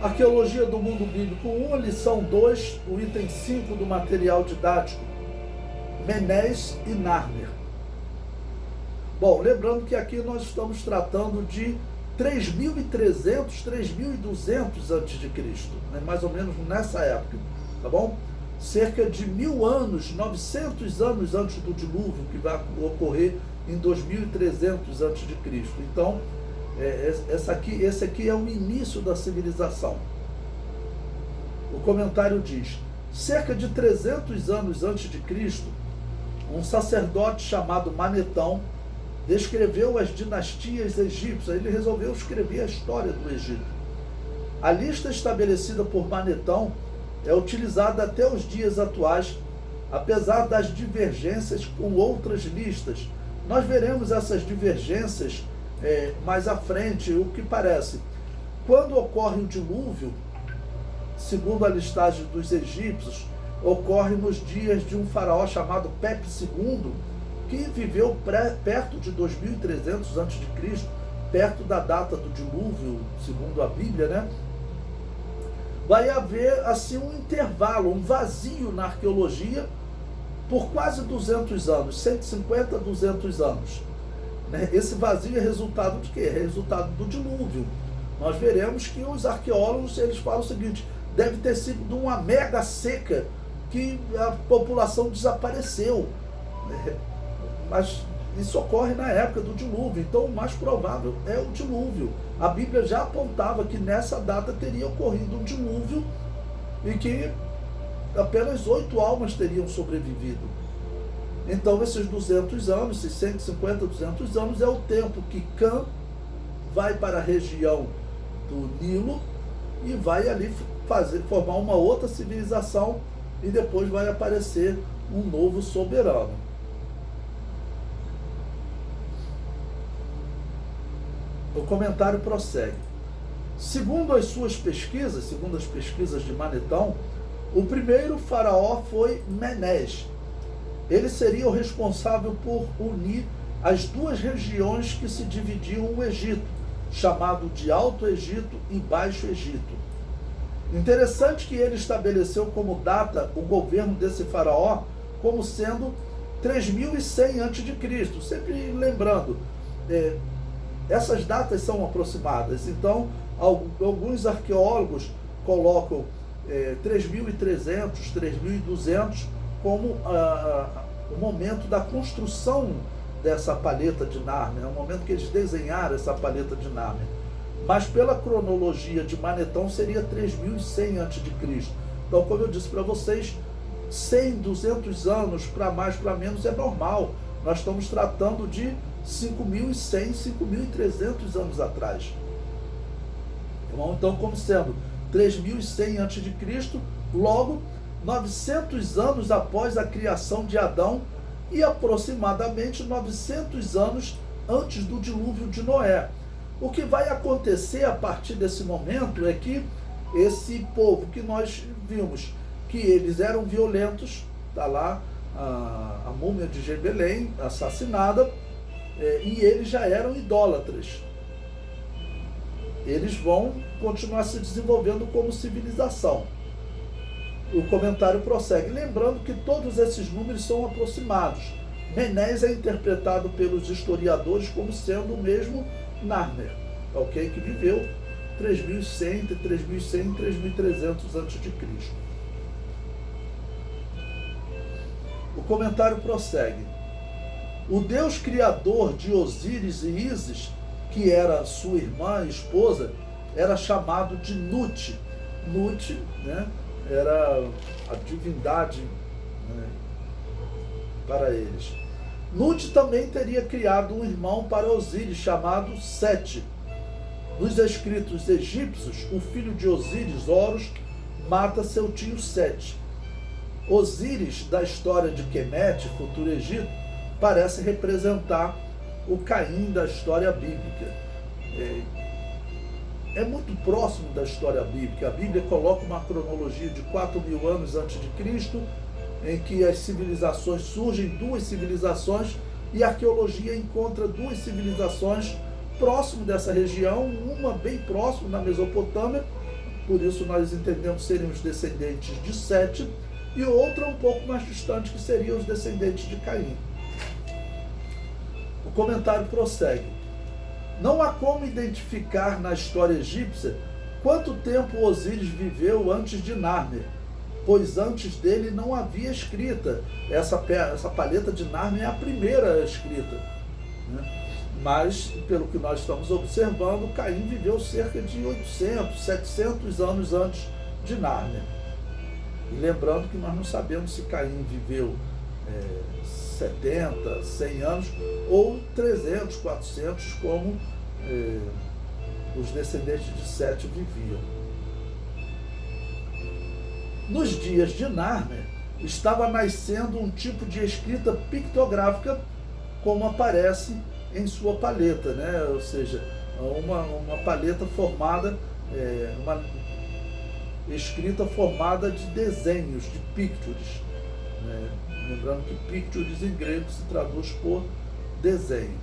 Arqueologia do Mundo Bíblico 1, lição 2, o item 5 do material didático, Menés e Narmer. Bom, lembrando que aqui nós estamos tratando de 3.300, 3.200 a.C., né? Mais ou menos nessa época, tá bom? Cerca de 1.000 anos, 900 anos antes do dilúvio, que vai ocorrer em 2.300 a.C. Então, esse aqui é o início da civilização. O comentário diz: cerca de 300 anos antes de Cristo, um sacerdote chamado Manetão descreveu as dinastias egípcias. Ele resolveu escrever a história do Egito. A lista estabelecida por Manetão é utilizada até os dias atuais, apesar das divergências com outras listas. Nós veremos essas divergências mais à frente. O que parece, quando ocorre o dilúvio, segundo a listagem dos egípcios, ocorre nos dias de um faraó chamado Pepe II, que viveu perto de 2.300 a.C., perto da data do dilúvio, segundo a Bíblia, né? Vai haver assim um intervalo, um vazio na arqueologia por quase 200 anos, 150 a 200 anos. Esse vazio é resultado de quê? É resultado do dilúvio. Nós veremos que os arqueólogos, eles falam o seguinte: deve ter sido uma mega seca que a população desapareceu. Mas isso ocorre na época do dilúvio, então o mais provável é o dilúvio. A Bíblia já apontava que nessa data teria ocorrido um dilúvio e que apenas 8 almas teriam sobrevivido. Então esses 200 anos, esses 150, 200 anos, é o tempo que Cã vai para a região do Nilo e vai ali formar uma outra civilização, e depois vai aparecer um novo soberano. O comentário prossegue. Segundo as suas pesquisas, segundo as pesquisas de Manetão, o primeiro faraó foi Menés. Ele seria o responsável por unir as duas regiões que se dividiam o Egito, chamado de Alto Egito e Baixo Egito. Interessante que ele estabeleceu como data o governo desse faraó como sendo 3.100 a.C. Sempre lembrando, essas datas são aproximadas. Então, alguns arqueólogos colocam 3.300, 3.200 como o momento da construção dessa paleta de Narmer, é o momento que eles desenharam essa paleta de Narmer. Mas pela cronologia de Manetão seria 3.100 a.C. Então, como eu disse para vocês, 100, 200 anos para mais, para menos é normal. Nós estamos tratando de 5.100, 5.300 anos atrás. Então, como sendo 3.100 a.C., logo 900 anos após a criação de Adão e aproximadamente 900 anos antes do dilúvio de Noé. O que vai acontecer a partir desse momento é que esse povo que nós vimos que eles eram violentos, está lá a múmia de Gebelém assassinada, e eles já eram idólatras. Eles vão continuar se desenvolvendo como civilização. O comentário prossegue, lembrando que todos esses números são aproximados. Menés é interpretado pelos historiadores como sendo o mesmo Narmer, ok? Que viveu 3.100, entre 3.100 e 3.300 a.C. O comentário prossegue. O deus criador de Osíris e Ísis, que era sua irmã e esposa, era chamado de Nut. Nut, né, era a divindade, né, para eles. Nut também teria criado um irmão para Osíris, chamado Sete. Nos escritos egípcios, o filho de Osíris, Horus, mata seu tio Sete. Osíris, da história de Quemete, futuro Egito, parece representar o Caim da história bíblica. É muito próximo da história bíblica. A Bíblia coloca uma cronologia de 4.000 anos antes de Cristo, em que as civilizações surgem, duas civilizações, e a arqueologia encontra duas civilizações próximo dessa região, uma bem próximo na Mesopotâmia por isso nós entendemos serem os descendentes de Sete, e outra um pouco mais distante, que seriam os descendentes de Caim. O comentário prossegue. Não há como identificar na história egípcia quanto tempo Osíris viveu antes de Narmer, pois antes dele não havia escrita. Essa palheta de Narmer é a primeira escrita, né? Mas, pelo que nós estamos observando, Caim viveu cerca de 800, 700 anos antes de Narmer. E lembrando que nós não sabemos se Caim viveu 70, 100 anos ou 300, 400, como os descendentes de Sete viviam. Nos dias de Narmer, estava nascendo um tipo de escrita pictográfica, como aparece em sua palheta, né? Ou seja, uma palheta formada, uma escrita formada de desenhos, de pictures, né? Lembrando que pictures em grego se traduz por desenho.